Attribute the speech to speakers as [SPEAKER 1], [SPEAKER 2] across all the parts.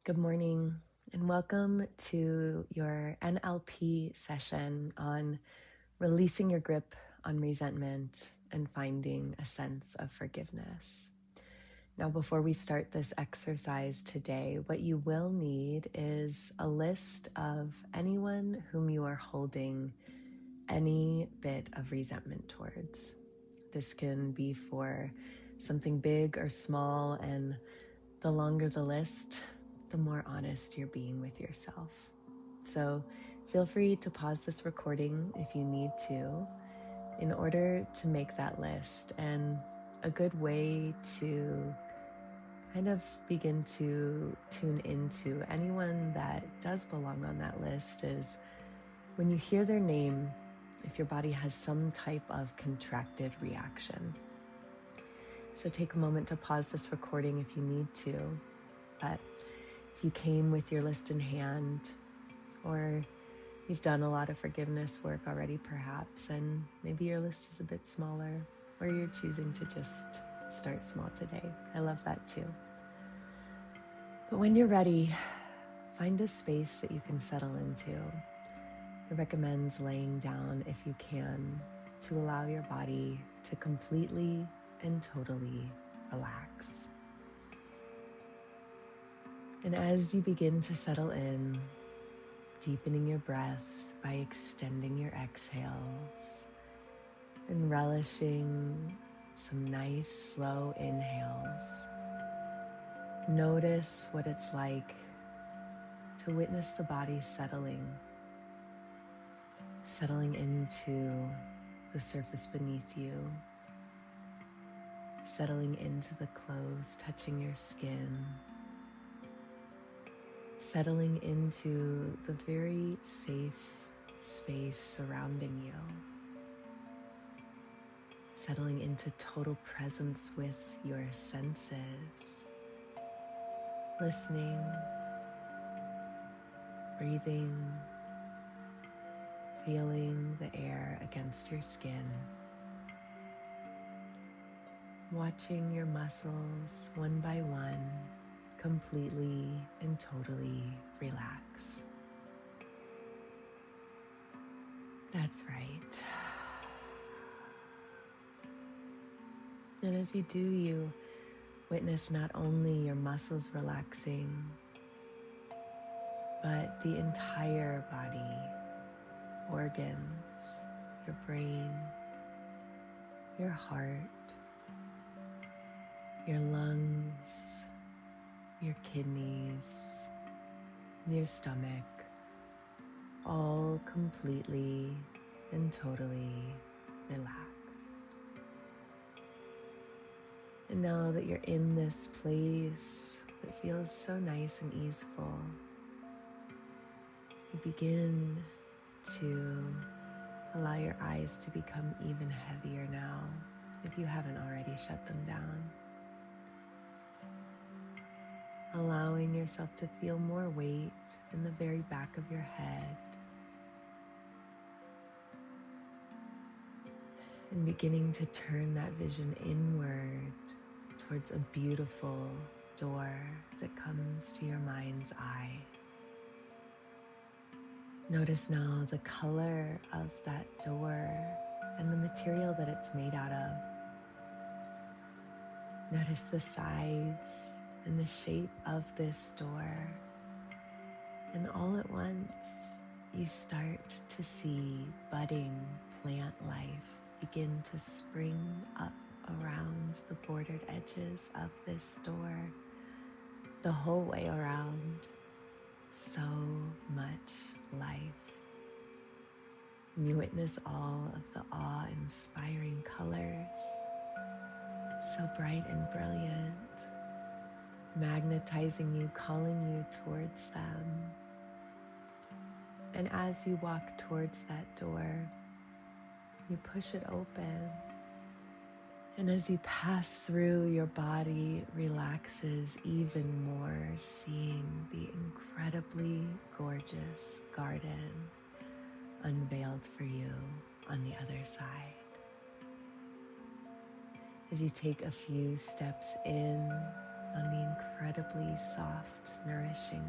[SPEAKER 1] Good morning, and welcome to your NLP session on releasing your grip on resentment and finding a sense of forgiveness. Now, before we start this exercise today, what you will need is a list of anyone whom you are holding any bit of resentment towards. This can be for something big or small, and the longer the list, the more honest you're being with yourself. So feel free to pause this recording if you need to in order to make that list. And a good way to kind of begin to tune into anyone that does belong on that list is when you hear their name, if your body has some type of contracted reaction. So take a moment to pause this recording if you need to. But if you came with your list in hand, or you've done a lot of forgiveness work already perhaps, and maybe your list is a bit smaller, or you're choosing to just start small today. I love that too. But when you're ready, find a space that you can settle into. I recommend laying down if you can to allow your body to completely and totally relax. And as you begin to settle in, deepening your breath by extending your exhales and relishing some nice, slow inhales, notice what it's like to witness the body settling into the surface beneath you, settling into the clothes touching your skin, settling into the very safe space surrounding you, settling into total presence with your senses, listening, breathing, feeling the air against your skin, watching your muscles one by one completely and totally relax. That's right. And as you do, you witness not only your muscles relaxing, but the entire body, organs, your brain, your heart, your lungs, your kidneys, your stomach, all completely and totally relaxed. And now that you're in this place that feels so nice and easeful, you begin to allow your eyes to become even heavier now, if you haven't already shut them down. Allowing yourself to feel more weight in the very back of your head, and beginning to turn that vision inward towards a beautiful door that comes to your mind's eye. Notice now the color of that door and the material that it's made out of. Notice the size and the shape of this door. And all at once, you start to see budding plant life begin to spring up around the bordered edges of this door, the whole way around. So much life. And you witness all of the awe-inspiring colors, so bright and brilliant, magnetizing you, calling you towards them. And as you walk towards that door, you push it open. And as you pass through, your body relaxes even more, seeing the incredibly gorgeous garden unveiled for you on the other side. As you take a few steps in on the incredibly soft, nourishing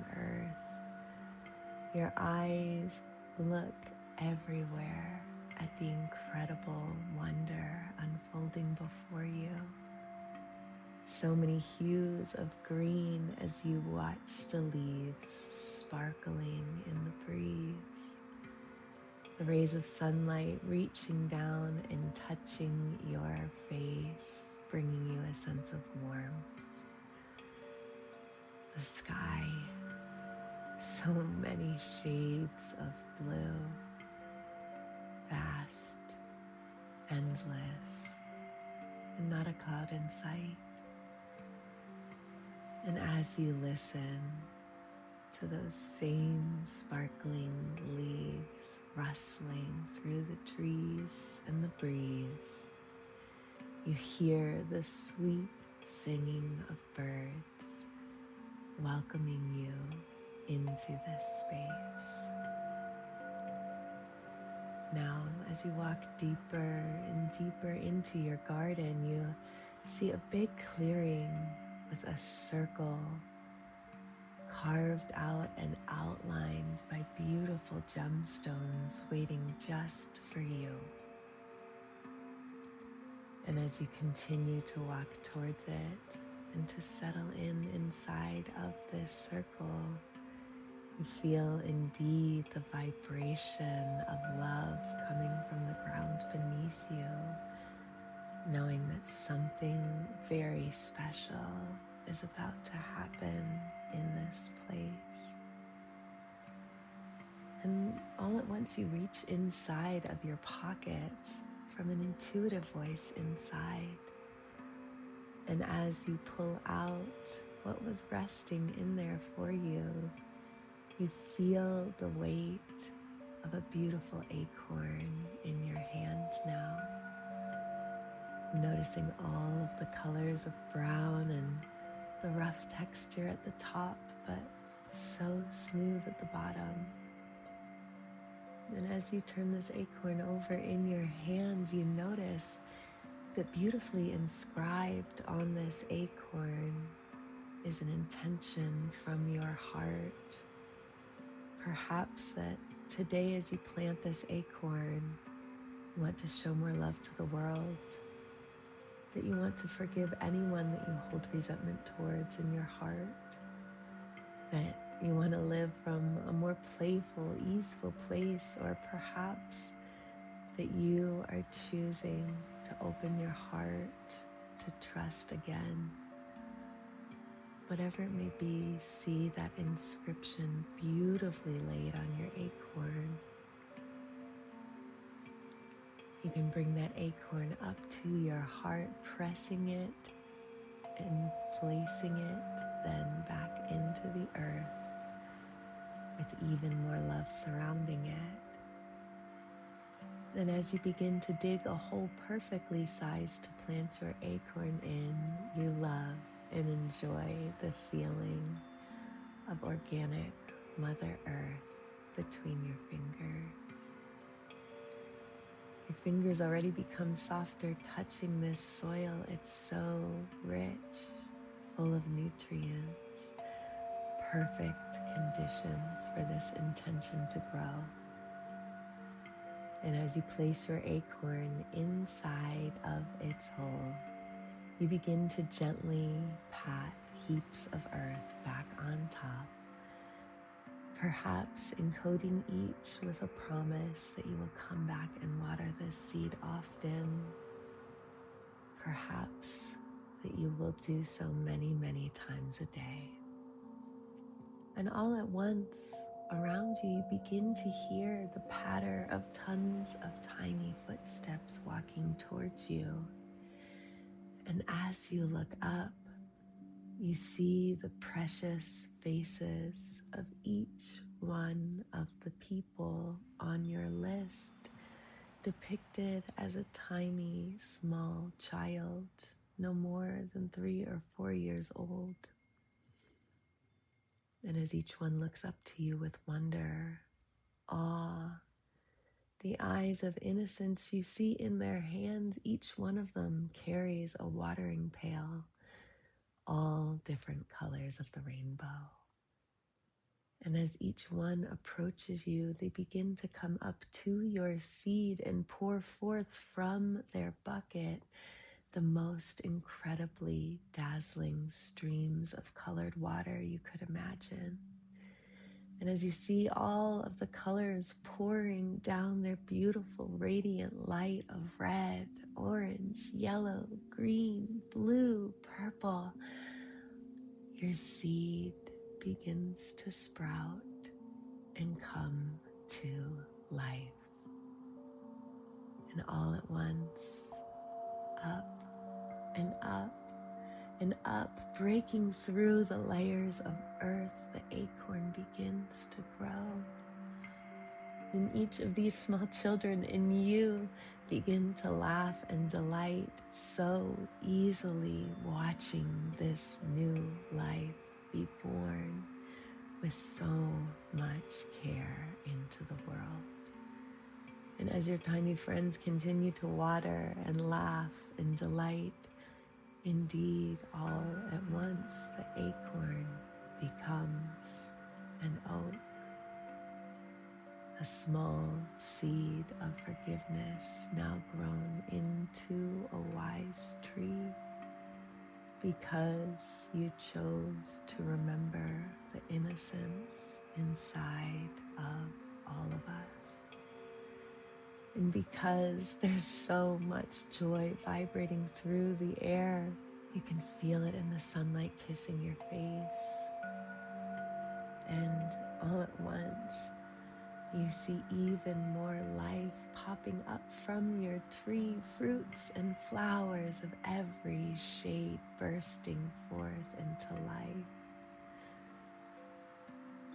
[SPEAKER 1] Your eyes look everywhere at the incredible wonder unfolding before you. So many hues of green as you watch the leaves sparkling in the breeze. The rays of sunlight reaching down and touching your face, bringing you a sense of warmth. The sky, so many shades of blue, vast, endless, and not a cloud in sight. And as you listen to those same sparkling leaves rustling through the trees and the breeze, you hear the sweet singing of birds welcoming you into this space. Now, as you walk deeper and deeper into your garden, you see a big clearing with a circle carved out and outlined by beautiful gemstones waiting just for you. And as you continue to walk towards it and to settle inside of this circle, you feel indeed the vibration of love coming from the ground beneath you, knowing that something very special is about to happen in this place. And all at once you reach inside of your pocket from an intuitive voice inside. And as you pull out what was resting in there for you, you feel the weight of a beautiful acorn in your hand now. Noticing all of the colors of brown and the rough texture at the top, but so smooth at the bottom. And as you turn this acorn over in your hand, you notice that beautifully inscribed on this acorn is an intention from your heart. Perhaps that today, as you plant this acorn, you want to show more love to the world, that you want to forgive anyone that you hold resentment towards in your heart, that you want to live from a more playful, easeful place, or perhaps that you are choosing to open your heart to trust again. Whatever it may be, see that inscription beautifully laid on your acorn. You can bring that acorn up to your heart, pressing it and placing it then back into the earth with even more love surrounding it. And as you begin to dig a hole perfectly sized to plant your acorn in, you love and enjoy the feeling of organic Mother Earth between your fingers. Your fingers already become softer touching this soil. It's so rich, full of nutrients, perfect conditions for this intention to grow. And as you place your acorn inside of its hole, you begin to gently pat heaps of earth back on top, perhaps encoding each with a promise that you will come back and water this seed often. Perhaps that you will do so many, many times a day. And all at once, around you, you begin to hear the patter of tons of tiny footsteps walking towards you. And as you look up, you see the precious faces of each one of the people on your list, depicted as a tiny, small child, no more than 3 or 4 years old. And as each one looks up to you with wonder, awe, the eyes of innocence you see in their hands, each one of them carries a watering pail, all different colors of the rainbow. And as each one approaches you, they begin to come up to your seed and pour forth from their bucket the most incredibly dazzling streams of colored water you could imagine. And as you see all of the colors pouring down their beautiful radiant light of red, orange, yellow, green, blue, purple, your seed begins to sprout and come to life. And all at once, up and up and up, breaking through the layers of earth, the acorn begins to grow. And each of these small children in you begin to laugh and delight so easily, watching this new life be born with so much care into the world. And as your tiny friends continue to water and laugh and delight, indeed, all at once, the acorn becomes an oak, a small seed of forgiveness now grown into a wise tree, because you chose to remember the innocence inside of all of us. And because there's so much joy vibrating through the air, you can feel it in the sunlight kissing your face. And all at once, you see even more life popping up from your tree, fruits and flowers of every shade bursting forth into life.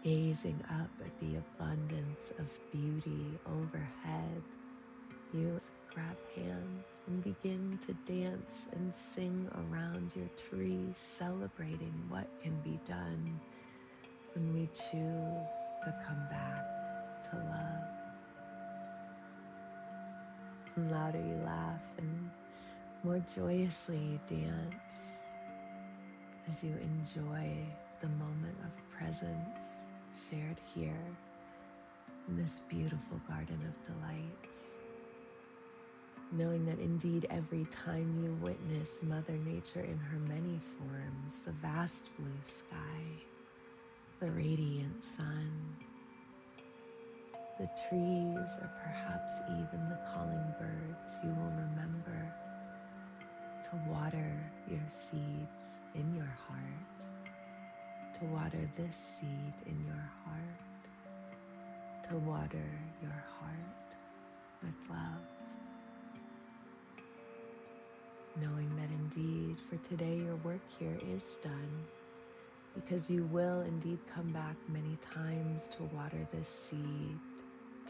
[SPEAKER 1] Gazing up at the abundance of beauty overhead, you grab hands and begin to dance and sing around your tree, celebrating what can be done when we choose to come back to love. And louder you laugh and more joyously you dance as you enjoy the moment of presence shared here in this beautiful garden of delights. Knowing that indeed every time you witness Mother Nature in her many forms, the vast blue sky, the radiant sun, the trees, or perhaps even the calling birds, you will remember to water your seeds in your heart, to water this seed in your heart, to water your heart with love. Knowing that indeed for today your work here is done, because you will indeed come back many times to water this seed,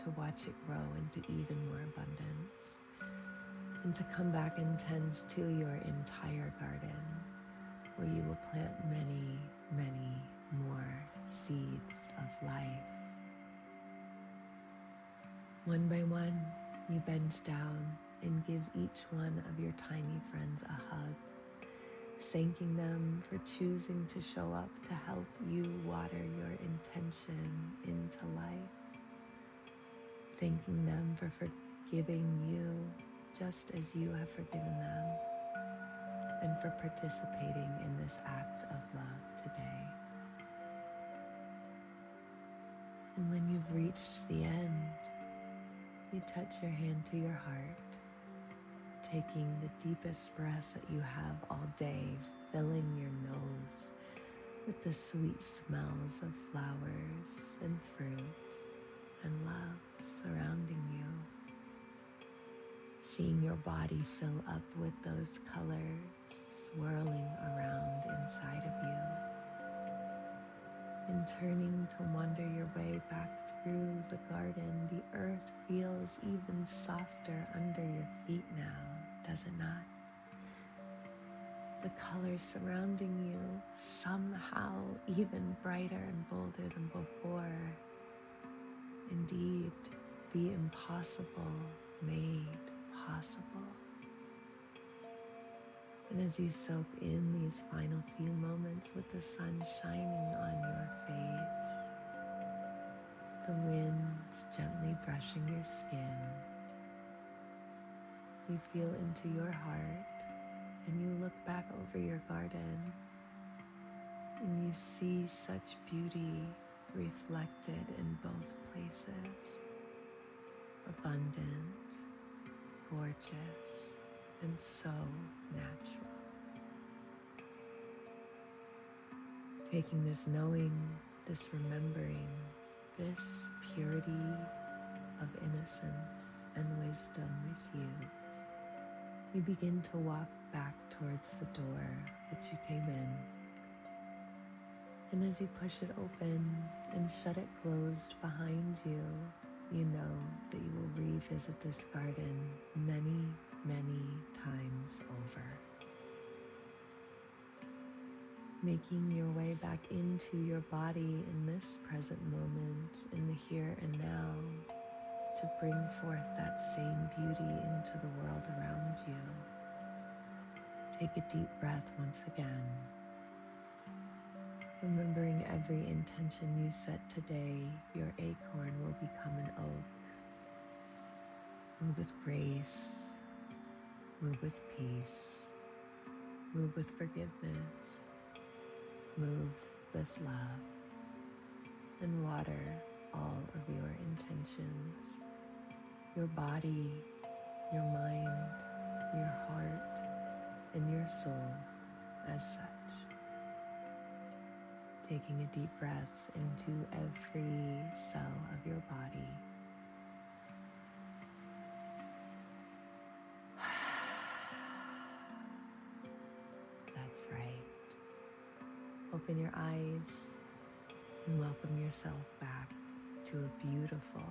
[SPEAKER 1] to watch it grow into even more abundance, and to come back and tend to your entire garden, where you will plant many, many more seeds of life. One by one, you bend down and give each one of your tiny friends a hug, thanking them for choosing to show up to help you water your intention into life, thanking them for forgiving you just as you have forgiven them, and for participating in this act of love today. And when you've reached the end, you touch your hand to your heart, taking the deepest breath that you have all day, filling your nose with the sweet smells of flowers and fruit and love surrounding you. Seeing your body fill up with those colors swirling around inside of you. And turning to wander your way back through the garden, the earth feels even softer under your feet now, does it not? The colors surrounding you somehow even brighter and bolder than before. Indeed, the impossible made possible. And as you soak in these final few moments with the sun shining on your face, Just gently brushing your skin, you feel into your heart and you look back over your garden and you see such beauty reflected in both places. Abundant, gorgeous, and so natural. Taking this knowing, this remembering, this purity of innocence and wisdom with you, you begin to walk back towards the door that you came in. And as you push it open and shut it closed behind you, you know that you will revisit this garden many, many times over. Making your way back into your body in this present moment, in the here and now, to bring forth that same beauty into the world around you. Take a deep breath once again, remembering every intention you set today. Your acorn will become an oak. Move with grace, move with peace, move with forgiveness, move with love, and water all of your intentions, your body, your mind, your heart, and your soul as such. Taking a deep breath into every cell of your body. That's right. Open your eyes and welcome yourself back to a beautiful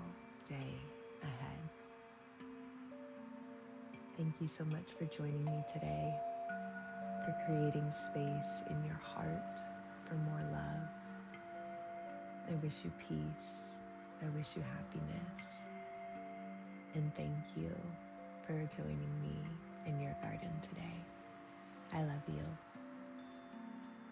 [SPEAKER 1] day ahead. Thank you so much for joining me today, for creating space in your heart for more love. I wish you peace. I wish you happiness. And thank you for joining me in your garden today. I love you.